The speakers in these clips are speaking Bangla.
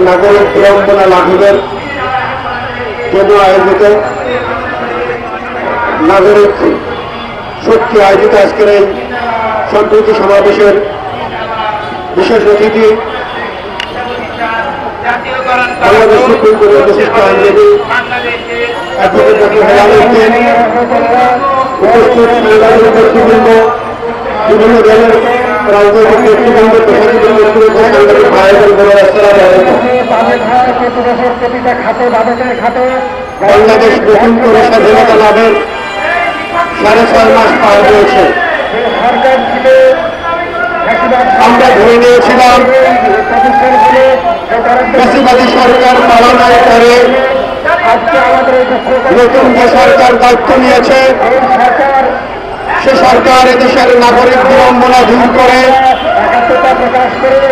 নাগরিক বিড়ম্বনা লাঘবের জন্য আয়োজিত নাগরিক শক্তি আয়োজিত আজকের এই সম্প্রীতি সমাবেশের বিশেষ অতিথি বাংলাদেশ সুপ্রিম কোর্টের বিশিষ্ট আইনজীবী অ্যাডভোকেট ডক্টর হেলাল উদ্দিন, উপস্থিত সাংবাদিক নেতৃবৃন্দ, বিভিন্ন দলের রাজনৈতিক নেতৃবৃন্দ, প্রশাসনিক নেতৃবৃন্দ, সাংবাদিক ভাইদের বলে আসসালামু আলাইকুম। বাংলাদেশ নতুন করে স্বাধীনতা লাভের 6.5 মাস পার হয়েছে। আমরা ধরে নিয়েছিলাম ফ্যাসিবাদী সরকার পালানোর পরে নতুন যে সরকার দায়িত্ব নিয়েছে সে সরকার এদেশের নাগরিক বিড়ম্বনা দূর করে,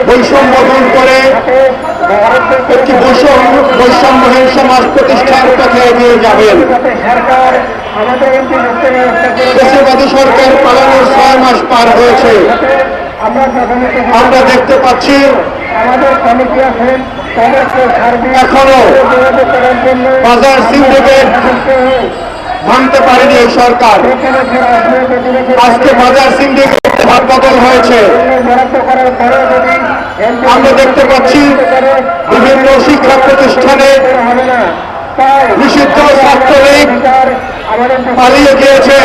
বৈষম্য দূর করে একটি বৈষম্যহীন সমাজ প্রতিষ্ঠার পথে এগিয়ে যাবেন। ফ্যাসিবাদী সরকার পালানোর 6 মাস পার হয়েছে। আমরা দেখতে পাচ্ছি এখনো বাজার সিন্ডিকেট ভাঙতে পারেনি এই সরকার। আজকে বাজার সিন্ডিকেট ভাগ বদল হয়েছে। আমরা দেখতে পাচ্ছি বিভিন্ন শিক্ষা প্রতিষ্ঠানে নিষিদ্ধ ছাত্রলীগ পালিয়ে গিয়েছে,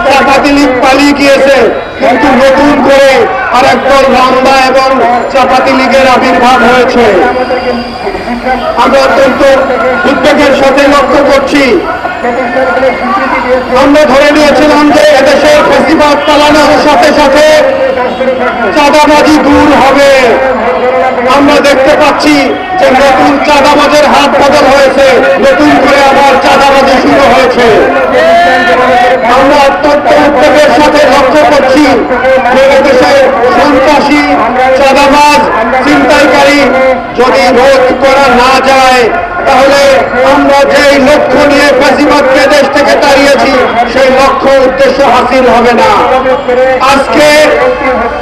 চাপাতি লীগ পালিয়ে গিয়েছে, কিন্তু নতুন করে আরেক দল রামদা এবং চাপাতি লীগের আবির্ভাব হয়েছে। আমরা অত্যন্ত উদ্বেগের সাথে লক্ষ্য করছি। আমরা ধরে নিয়েছিলাম যে এদেশের ফ্যাসিবাদ পালানোর সাথে সাথে চাঁদাবাজি দূর হবে। আমরা দেখতে পাচ্ছি যে নতুন চাঁদাবাজের হাত বদল হয়েছে, নতুন করে আবার চাঁদাবাজি শুরু হয়েছে। আমরা অত্যন্ত উদ্বেগের সাথে লক্ষ্য করছি যে এদেশে সন্ত্রাসী, চাঁদাবাজ, ছিনতাইকারী যদি রোধ করা না যায় তাহলে আমরা যেই লক্ষ্য নিয়ে ফ্যাসিবাদকে দেশ থেকে তাড়িয়েছি সেই লক্ষ্য উদ্দেশ্য হাসিল হবে না। আজকে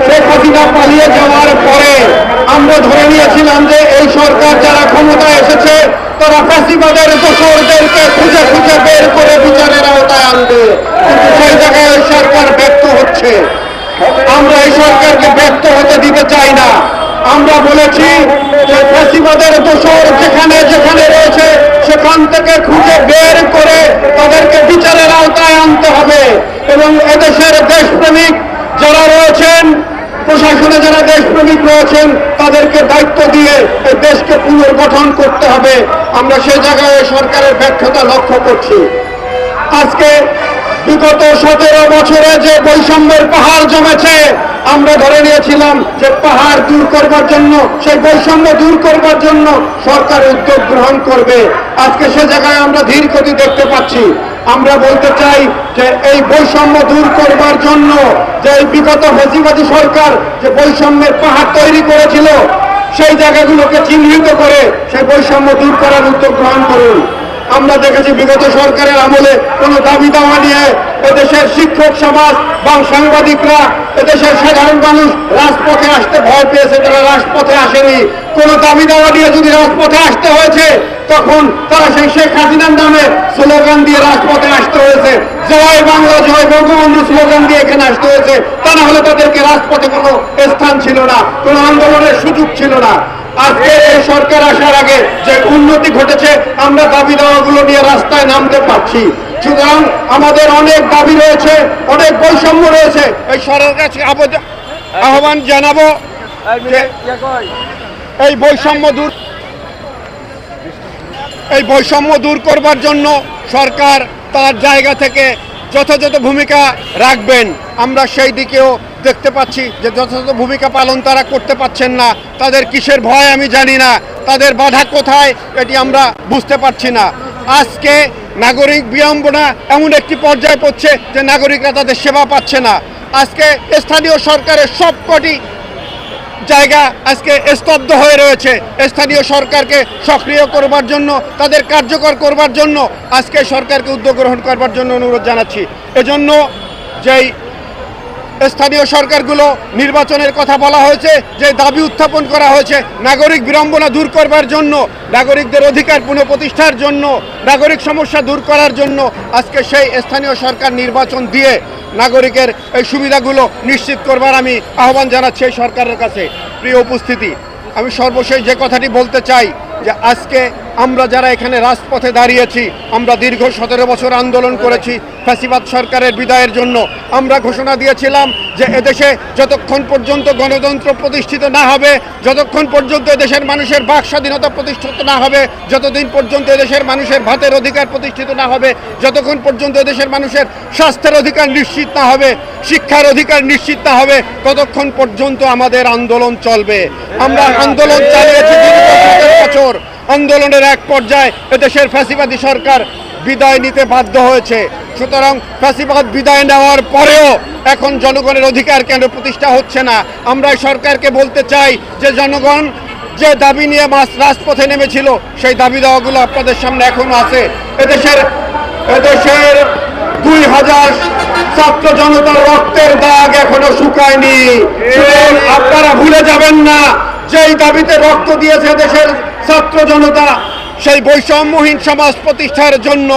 শেখ হাসিনা পালিয়ে যাওয়ার পরে আমরা ধরে নিয়েছিলাম যে এই সরকার যারা ক্ষমতায় এসেছে তারা ফ্যাসিবাদের দোষরদেরকে খুঁজে খুঁজে বের করে বিচারের আওতায় আনবে, কিন্তু সেই জায়গায় এই সরকার ব্যর্থ হচ্ছে। আমরা এই সরকারকে ব্যর্থ হতে দিতে চাই না। আমরা বলেছি যে ফ্যাসিবাদের দোষর যেখানে যেখানে রয়েছে সেখান থেকে খুঁজে বের করে তাদেরকে বিচারের আওতায় আনতে হবে এবং এদেশের দেশপ্রেমিক যারা রয়েছেন, প্রশাসনে যারা দেশপ্রেমিক রয়েছেন তাদেরকে দায়িত্ব দিয়ে এই দেশকে পুনর্গঠন করতে হবে। আমরা সেই জায়গায় সরকারের ব্যর্থতা লক্ষ্য করছি। আজকে বিগত 17 বছরে যে বৈষম্যের পাহাড় জমেছে, আমরা ধরে নিয়েছিলাম যে পাহাড় দূর করবার জন্য, সেই বৈষম্য দূর করবার জন্য সরকার উদ্যোগ গ্রহণ করবে। আজকে সে জায়গায় আমরা ধীর গতি দেখতে পাচ্ছি। আমরা বলতে চাই যে এই বৈষম্য দূর করবার জন্য যে এই বিগত ফ্যাসিবাদী সরকার যে বৈষম্যের পাহাড় তৈরি করেছিল সেই জায়গাগুলোকে চিহ্নিত করে সেই বৈষম্য দূর করার উদ্যোগ গ্রহণ করুন। আমরা দেখেছি বিগত সরকারের আমলে কোনো দাবি দাওয়া নিয়ে এদেশের শিক্ষক সমাজ বা সাংবাদিকরা, এদেশের সাধারণ মানুষ রাজপথে আসতে ভয় পেয়েছে, তারা রাজপথে আসেনি। কোনো দাবি দাওয়া নিয়ে যদি রাজপথে আসতে হয়েছে তখন তারা সেই শেখ হাসিনার নামে স্লোগান দিয়ে রাজপথে আসতে হয়েছে, জয় বাংলা জয় বঙ্গবন্ধু স্লোগান দিয়ে এখানে আসতে হয়েছে। তা না হলে তাদেরকে রাজপথে কোনো স্থান ছিল না, কোনো আন্দোলনের সুযোগ ছিল না। আজকে এই সরকার আসার আগে যে উন্নতি ঘটেছে, আমরা দাবি দাওয়াগুলো নিয়ে রাস্তায় নামতে পারছি। সুতরাং আমাদের অনেক দাবি রয়েছে, অনেক বৈষম্য রয়েছে। এই সরকারের কাছে আহ্বান জানাবো যে এই বৈষম্য দূর করবার জন্য সরকার তার জায়গা থেকে যথাযথ ভূমিকা রাখবেন। আমরা সেই দিকেও দেখতে পাচ্ছি যে যথাযথ ভূমিকা পালন তারা করতে পারছেন না। তাদের কিসের ভয় আমি জানি না, তাদের বাধা কোথায় এটি আমরা বুঝতে পারছি না। আজকে নাগরিক বিড়ম্বনা এমন একটি পর্যায়ে পড়ছে যে নাগরিকরা তাদের সেবা পাচ্ছে না। আজকে স্থানীয় সরকারের সবকটি জায়গা আজকে স্তব্ধ হয়ে রয়েছে। স্থানীয় সরকারকে সক্রিয় করবার জন্য, তাদের কার্যকর করবার জন্য আজকে সরকারকে উদ্যোগ গ্রহণ করবার জন্য অনুরোধ জানাচ্ছি। এজন্য যেই স্থানীয় সরকারগুলো নির্বাচনের কথা বলা হয়েছে, যে দাবি উত্থাপন করা হয়েছে নাগরিক বিড়ম্বনা দূর করবার জন্য, নাগরিকদের অধিকার পুনঃপ্রতিষ্ঠার জন্য, নাগরিক সমস্যা দূর করার জন্য আজকে সেই স্থানীয় সরকার নির্বাচন দিয়ে নাগরিকের এই সুবিধাগুলো নিশ্চিত করবার আমি আহ্বান জানাচ্ছি এই সরকারের কাছে। প্রিয় উপস্থিতি, আমি সর্বশেষ যে কথাটি বলতে চাই যে আজকে আমরা যারা এখানে রাজপথে দাঁড়িয়েছি, আমরা দীর্ঘ 17 বছর আন্দোলন করেছি ফ্যাসিবাদ সরকারের বিদায়ের জন্য। আমরা ঘোষণা দিয়েছিলাম যে এদেশে যতক্ষণ পর্যন্ত গণতন্ত্র প্রতিষ্ঠিত না হবে, যতক্ষণ পর্যন্ত এদেশের মানুষের বাক স্বাধীনতা প্রতিষ্ঠিত না হবে, যতদিন পর্যন্ত এদেশের মানুষের ভাতের অধিকার প্রতিষ্ঠিত না হবে, যতক্ষণ পর্যন্ত এদেশের মানুষের স্বাস্থ্যের অধিকার নিশ্চিত না হবে, শিক্ষার অধিকার নিশ্চিত না হবে, ততক্ষণ পর্যন্ত আমাদের আন্দোলন চলবে। আমরা আন্দোলন চালিয়েছি দীর্ঘ 17 বছর। আন্দোলনের এক পর্যায়ে এদেশের ফ্যাসিবাদী সরকার বিদায় নিতে বাধ্য হয়েছে। সুতরাং ফ্যাসিবাদ বিদায় নেওয়ার পরেও এখন জনগণের অধিকার কেন প্রতিষ্ঠা হচ্ছে না? আমরা সরকারকে বলতে চাই যে জনগণ যে দাবি নিয়ে রাজপথে নেমেছিল সেই দাবি দেওয়াগুলো আপনাদের সামনে এখনো আছে। এদেশের 2000 ছাত্র জনতার রক্তের দাগ এখনো শুকায়নি। আপনারা ভুলে যাবেন না, যেই দাবিতে রক্ত দিয়েছে দেশের ছাত্র জনতা, সেই বৈষম্যহীন সমাজ প্রতিষ্ঠার জন্য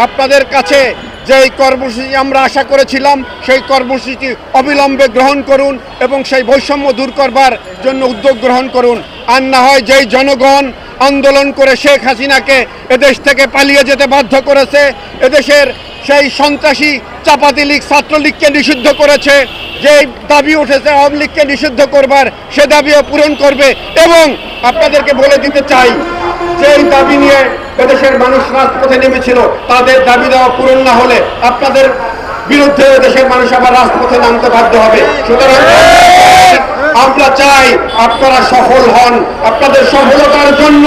আপনাদের কাছে যেই কর্মসূচি আমরা আশা করেছিলাম সেই কর্মসূচি অবিলম্বে গ্রহণ করুন এবং সেই বৈষম্য দূর করবার জন্য উদ্যোগ গ্রহণ করুন। আর না হয় যেই জনগণ আন্দোলন করে শেখ হাসিনাকে এদেশ থেকে পালিয়ে যেতে বাধ্য করেছে, এদেশের সেই সন্ত্রাসী চাপাতি লীগ ছাত্রলীগকে নিষিদ্ধ করেছে, যে দাবি উঠেছে আওয়ামী লীগকে নিষিদ্ধ করবার, সে দাবিও পূরণ করবে। এবং আপনাদেরকে বলে দিতে চাই, যেই দাবি নিয়ে এদেশের মানুষ রাজপথে নেমেছিল তাদের দাবি দেওয়া পূরণ না হলে আপনাদের বিরুদ্ধে দেশের মানুষ আবার রাজপথে নামতে বাধ্য হবে। সুতরাং আমরা চাই আপনারা সফল হন। আপনাদের সফলতার জন্য,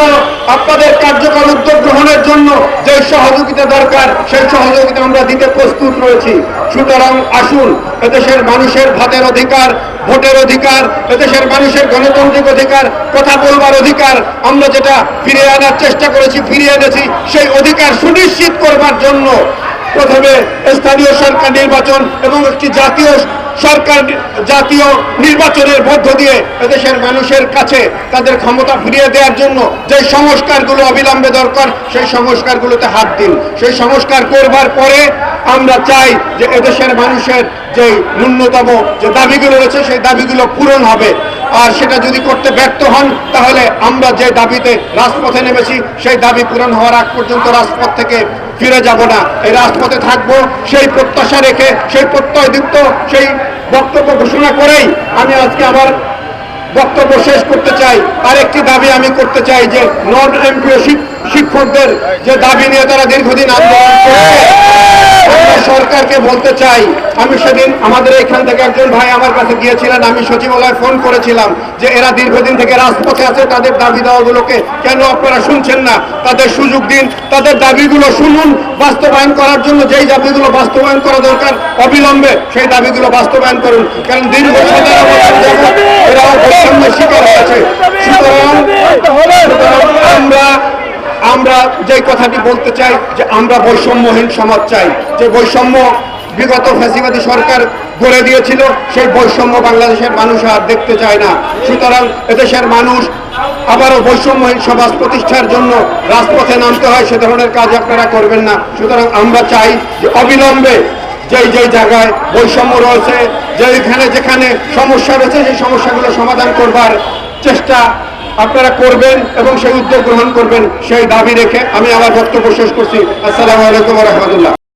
আপনাদের কার্যকর উদ্যোগ গ্রহণের জন্য যে সহযোগিতা দরকার সেই সহযোগিতা আমরা দিতে প্রস্তুত রয়েছি। সুতরাং আসুন, এদেশের মানুষের ভাতের অধিকার, ভোটের অধিকার, এদেশের মানুষের গণতান্ত্রিক অধিকার, কথা বলবার অধিকার আমরা যেটা ফিরিয়ে আনার চেষ্টা করেছি, ফিরিয়ে এনেছি, সেই অধিকার সুনিশ্চিত করবার জন্য প্রথমে স্থানীয় সরকার নির্বাচন এবং একটি জাতীয় নির্বাচনের মধ্য দিয়ে এদেশের মানুষের কাছে তাদের ক্ষমতা ফিরিয়ে দেওয়ার জন্য যে সংস্কারগুলো অবিলম্বে দরকার সেই সংস্কারগুলোতে হাত দিন। সেই সংস্কার করবার পরে আমরা চাই যে এদেশের মানুষের যে ন্যূনতম যে দাবিগুলো রয়েছে সেই দাবিগুলো পূরণ হবে। আর সেটা যদি করতে ব্যর্থ হন তাহলে আমরা যে দাবিতে রাজপথে নেমেছি সেই দাবি পূরণ হওয়ার আগ পর্যন্ত রাজপথ থেকে ফিরে যাব না, এই রাজপথে থাকবো। সেই প্রত্যাশা রেখে, সেই প্রত্যয়যুক্ত সেই বক্তব্য ঘোষণা করেই আমি আজকে আমার বক্তব্য শেষ করতে চাই। আরেকটি দাবি আমি করতে চাই যে নন এমপিও শিক্ষকদের যে দাবি নিয়ে তারা দীর্ঘদিন আন্দোলন করছে, আমরা সরকারকে বলতে চাই, আমি সেদিন আমাদের এখান থেকে একজন ভাই আমার কাছে গিয়েছিলেন, আমি সচিবালয়ে ফোন করেছিলাম যে এরা দীর্ঘদিন থেকে রাজপথে আছে, তাদের দাবি দেওয়াগুলোকে কেন আপনারা শুনছেন না? তাদের সুযোগ দিন, তাদের দাবিগুলো শুনুন, বাস্তবায়ন করার জন্য যেই দাবিগুলো বাস্তবায়ন করা দরকার অবিলম্বে সেই দাবিগুলো বাস্তবায়ন করুন। কারণ দীর্ঘ 17 বছর যাবত এরাও বৈষম্যের শিকার হয়েছে। সুতরাং আমরা যে কথাটি বলতে চাই যে আমরা বৈষম্যহীন সমাজ চাই। যে বৈষম্য বিগত ফ্যাসিবাদী সরকার গড়ে দিয়েছিল সেই বৈষম্য বাংলাদেশের মানুষ আর দেখতে চায় না। সুতরাং এদেশের মানুষ আবারও বৈষম্যহীন সমাজ প্রতিষ্ঠার জন্য রাজপথে নামতে হয়, সে ধরনের কাজ আপনারা করবেন না। সুতরাং আমরা চাই যে অবিলম্বে যেই জায়গায় বৈষম্য রয়েছে, যেখানে সমস্যা রয়েছে সেই সমস্যাগুলো সমাধান করবার চেষ্টা আপনারা করবেন এবং সেই উদ্যোগ গ্রহণ করবেন, সেই দাবি রেখে আমি আমার বক্তব্য শেষ করছি। আসসালামু আলাইকুম ওয়া রাহমাতুল্লাহ।